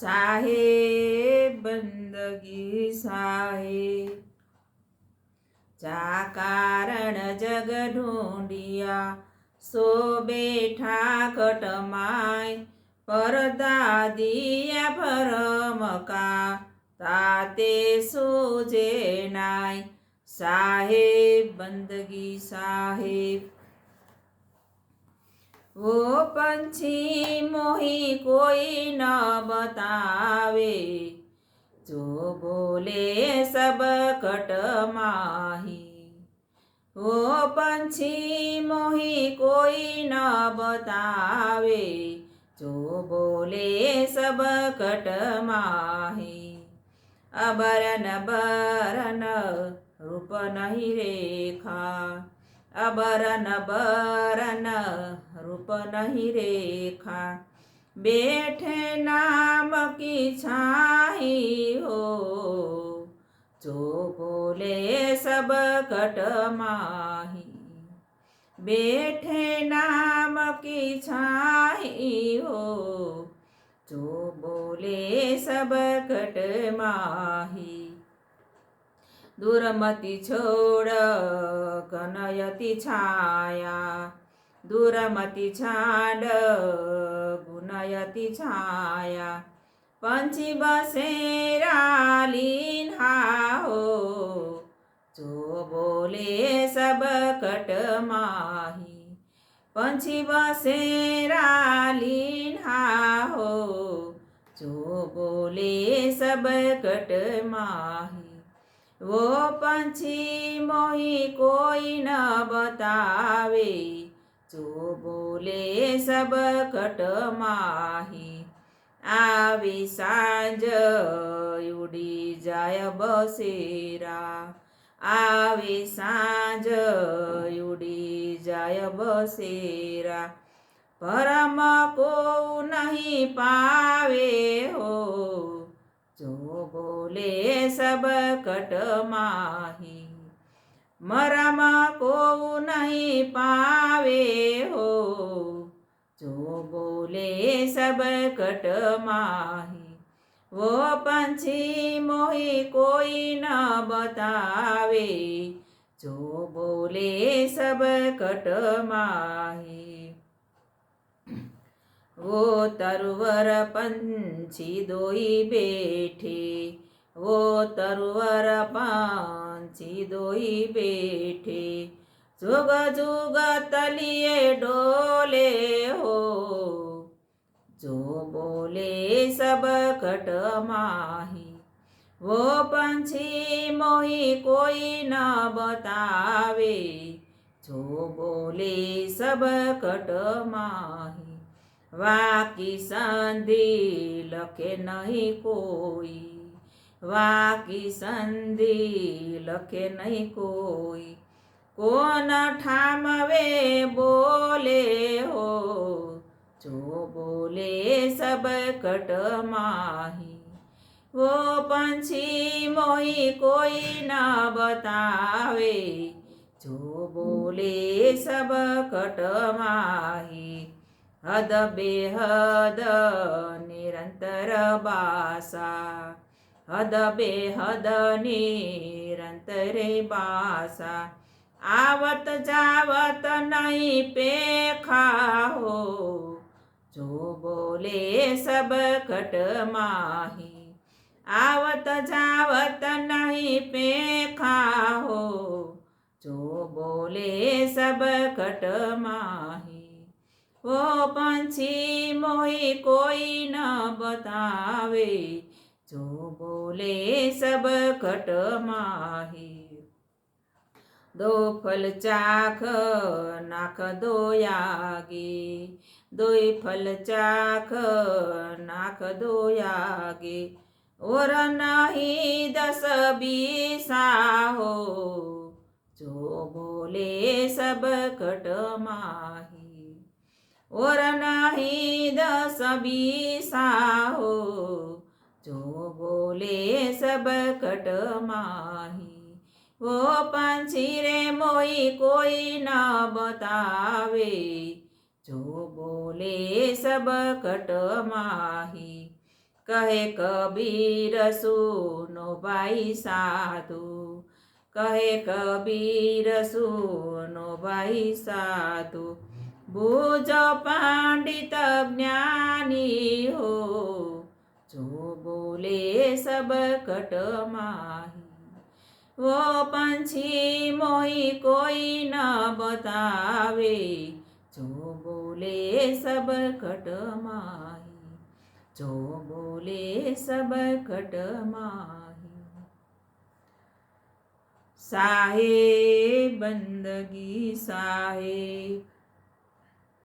साहेब बंदगी साहेब। जा कारण जग ढूंढिया सो बैठा खटमाय। परदा दिया भरम का ताते सूझे नाय। साहेब बंदगी साहेब। वो पंछी मोही कोई न बतावे, जो बोले सब कट माही। वो पंछी मोही कोई न बतावे, जो बोले सब कट माही। अबरन बरन रूप नहीं रेखा, अबरन बरन रूप नहीं रेखा। बैठे नाम की छाई हो, जो बोले सब कट माही। बैठे नाम की छाई हो, जो बोले सब कट माही। दूरमति छोड़ कनयति छाया, दूरमति छाड़ गुनयति छाया। पंछी बसेरा लीन्हा हो, जो बोले सब कट माही। पंछी बसेरा लीन्हा हो, जो बोले सब कट माही। वो पंछी मोही कोई न बतावे, जो बोले सब कट माही। आवी सांझ उड़ी जाय बसेरा, आवी सांझ उड़ी जाय बसेरा। परम को नहीं पावे हो, जो बोले सब कट माही। मरम को नहीं पावे हो, जो बोले सब कट माही। वो पंछी मोही कोई न बतावे, जो बोले सब कट माही। वो तरुवर पंछी दोई बैठे, वो तरुवर पंछी दोई बैठे। जुग जुग तलिए डोले हो, जो बोले सब कट माही। वो पंछी मोही कोई न बतावे, जो बोले सब कट माही। वाकी संधि लखे नहीं कोई, वाकी संधि लखे नहीं कोई। कौन ठामवे बोले हो, जो बोले सब कट माही। वो पंछी मोही कोई न बतावे, जो बोले सब कट माही। हद बेहद निरंतर बासा, हद बेहद निरंतर बासा। आवत जावत नहीं पेखा हो, जो बोले सब कट माही। आवत जावत नहीं पेखा हो, जो बोले सब कट माही। वो पंछी मोही कोई न बतावे, जो बोले सब कट माही। दो फल चाख नाख दो यागे, दोई फल चाख नाख दो यागे। और नहीं 10 बीसा हो, जो बोले सब कट माही। और नहीं 10 बीसा हो, जो बोले सब कट माही। वो पंछी रे मोही कोई न बतावे, जो बोले सब कट माही। કહે કબીર સુનો ભાઈ સાધુ, કહે કબીર સુનો ભાઈ સાધુ, બુજો પંડિત જ્ઞાની હો, जो बोले सब कट माही, वो पंछी मोही कोई न बतावे, जो बोले सब कट माही, जो बोले सब कट माही। साहेब बंदगी साहेब